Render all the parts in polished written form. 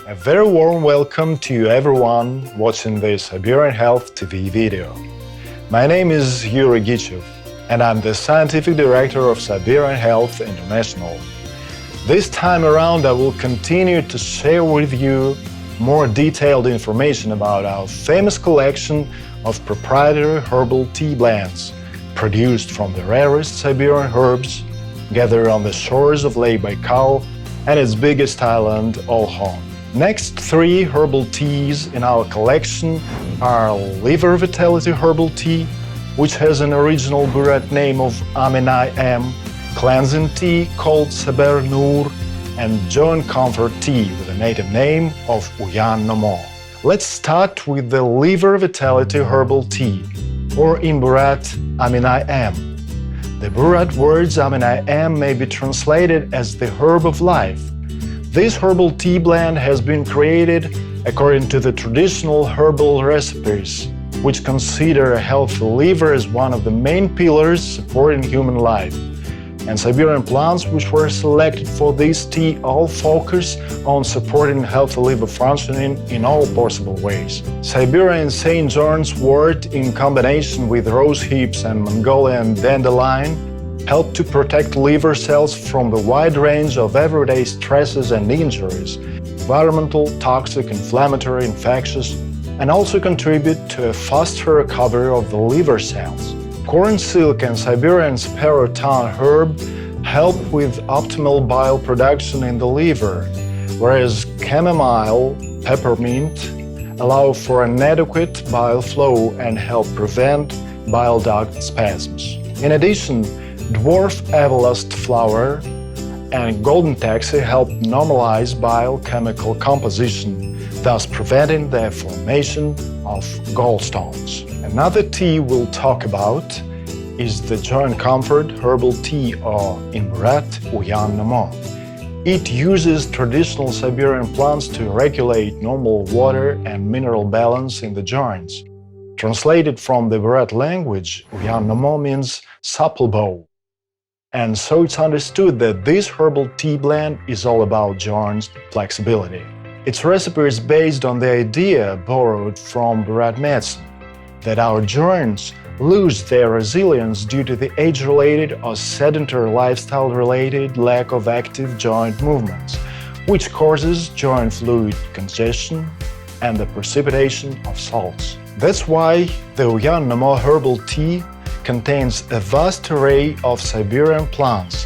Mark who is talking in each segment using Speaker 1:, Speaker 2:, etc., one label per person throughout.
Speaker 1: A very warm welcome to everyone watching this Siberian Health TV video. My name is Uyan, and I'm the Scientific Director of Siberian Health International. This time around I will continue to share with you more detailed information about our famous collection of proprietary herbal tea blends produced from the rarest Siberian herbs gathered on the shores of Lake Baikal and its biggest island, Olkhon. Next three herbal teas in our collection are Liver Vitality Herbal Tea, which has an original Buryat name of Aminai M, Cleansing Tea called Seber Nuur, and Joint Comfort Tea with a native name of Uyan Nomo. Let's start with the Liver Vitality Herbal Tea, or in Buryat, Aminai M. The Buryat words Aminai M may be translated as the herb of life. This herbal tea blend has been created according to the traditional herbal recipes, which consider a healthy liver as one of the main pillars supporting human life. And Siberian plants which were selected for this tea all focus on supporting healthy liver functioning in all possible ways. Siberian St. John's wort in combination with rose hips and Mongolian dandelion help to protect liver cells from the wide range of everyday stresses and injuries, environmental, toxic, inflammatory, infectious, and also contribute to a faster recovery of the liver cells. Corn silk and Siberian sparrow tongue herb help with optimal bile production in the liver, whereas chamomile, peppermint allow for an adequate bile flow and help prevent bile duct spasms. In addition, dwarf everlast flower and golden taxi help normalize biochemical composition, thus preventing the formation of gallstones. Another tea we'll talk about is the Joint Comfort Herbal Tea, or in Buryat, Uyan Nomo. It uses traditional Siberian plants to regulate normal water and mineral balance in the joints. Translated from the Buryat language, Uyan Nomo means supple bow. And so it's understood that this herbal tea blend is all about joint flexibility. Its recipe is based on the idea borrowed from Buryat medicine that our joints lose their resilience due to the age-related or sedentary lifestyle-related lack of active joint movements, which causes joint fluid congestion and the precipitation of salts. That's why the Uyan Nomo herbal tea contains a vast array of Siberian plants,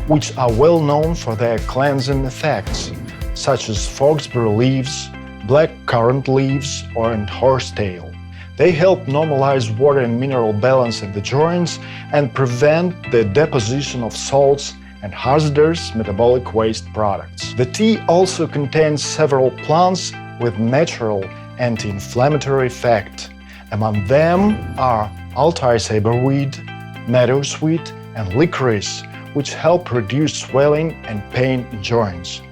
Speaker 1: which are well known for their cleansing effects, such as foxberry leaves, black currant leaves, and horsetail. They help normalize water and mineral balance in the joints and prevent the deposition of salts and hazardous metabolic waste products. The tea also contains several plants with natural anti-inflammatory effect. Among them are Altai saberweed, meadowsweet, and licorice, which help reduce swelling and pain in joints.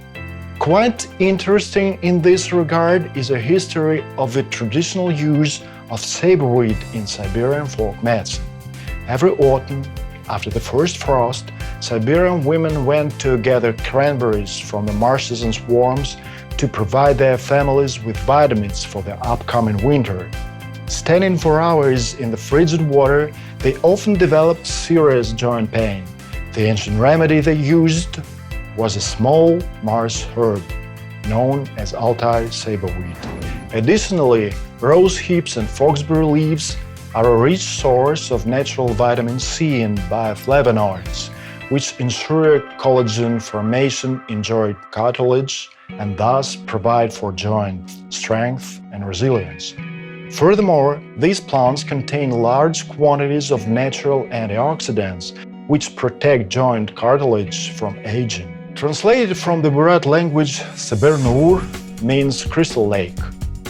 Speaker 1: Quite interesting in this regard is a history of the traditional use of saberweed in Siberian folk medicine. Every autumn, after the first frost, Siberian women went to gather cranberries from the marshes and swamps to provide their families with vitamins for the upcoming winter. Standing for hours in the frigid water, they often developed serious joint pain. The ancient remedy they used was a small marsh herb known as Altai saberweed. Additionally, rose hips and foxberry leaves are a rich source of natural vitamin C and bioflavonoids, which ensure collagen formation in joint cartilage and thus provide for joint strength and resilience. Furthermore, these plants contain large quantities of natural antioxidants, which protect joint cartilage from aging. Translated from the Buryat language, Seber Nuur means crystal lake.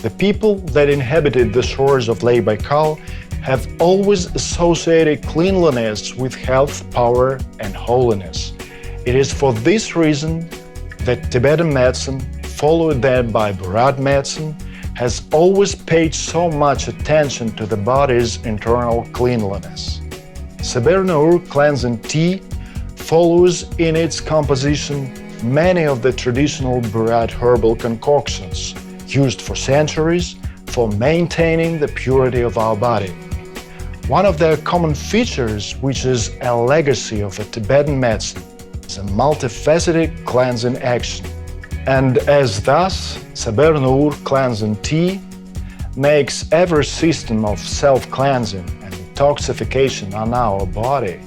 Speaker 1: The people that inhabited the shores of Lake Baikal have always associated cleanliness with health, power, and holiness. It is for this reason that Tibetan medicine, followed then by Buryat medicine, has always paid so much attention to the body's internal cleanliness. Seber Nuur cleansing tea follows in its composition many of the traditional Buryat herbal concoctions used for centuries for maintaining the purity of our body. One of their common features, which is a legacy of a Tibetan medicine, is a multifaceted cleansing action. And as thus, Seber Nuur cleansing tea makes every system of self-cleansing and detoxification on our body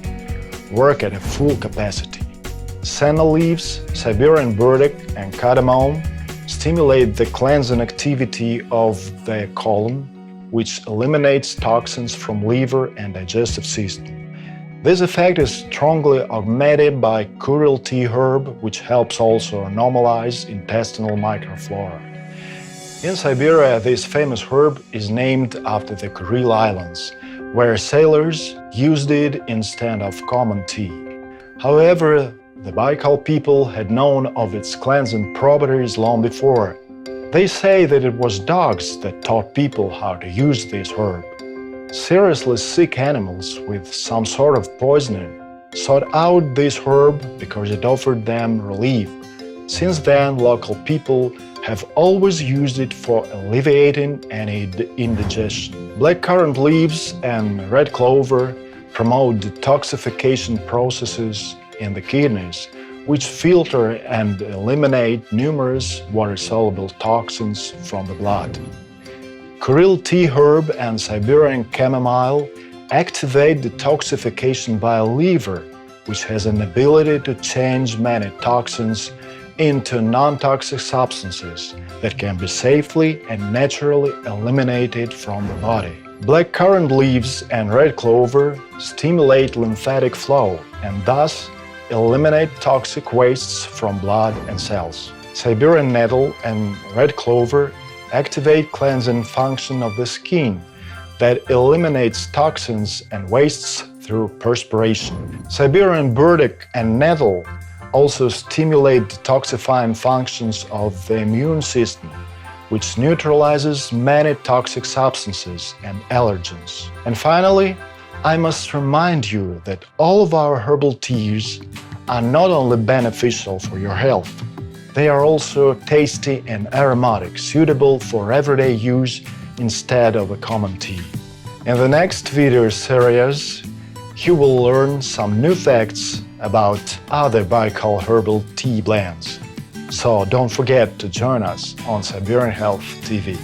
Speaker 1: work at a full capacity. Senna leaves, Siberian burdock and cardamom stimulate the cleansing activity of the colon, which eliminates toxins from liver and digestive system. This effect is strongly augmented by Kuril tea herb, which helps also normalize intestinal microflora. In Siberia, this famous herb is named after the Kuril Islands, where sailors used it instead of common tea. However, the Baikal people had known of its cleansing properties long before. They say that it was dogs that taught people how to use this herb. Seriously sick animals with some sort of poisoning sought out this herb because it offered them relief. Since then, local people have always used it for alleviating any indigestion. Blackcurrant leaves and red clover promote detoxification processes in the kidneys, which filter and eliminate numerous water-soluble toxins from the blood. Kuril tea herb and Siberian chamomile activate detoxification by a liver, which has an ability to change many toxins into non-toxic substances that can be safely and naturally eliminated from the body. Blackcurrant leaves and red clover stimulate lymphatic flow and thus eliminate toxic wastes from blood and cells. Siberian nettle and red clover activate cleansing function of the skin that eliminates toxins and wastes through perspiration. Siberian burdock and nettle also stimulate detoxifying functions of the immune system, which neutralizes many toxic substances and allergens. And finally, I must remind you that all of our herbal teas are not only beneficial for your health, they are also tasty and aromatic, suitable for everyday use instead of a common tea. In the next video series, you will learn some new facts about other Baikal herbal tea blends. So don't forget to join us on Siberian Health TV.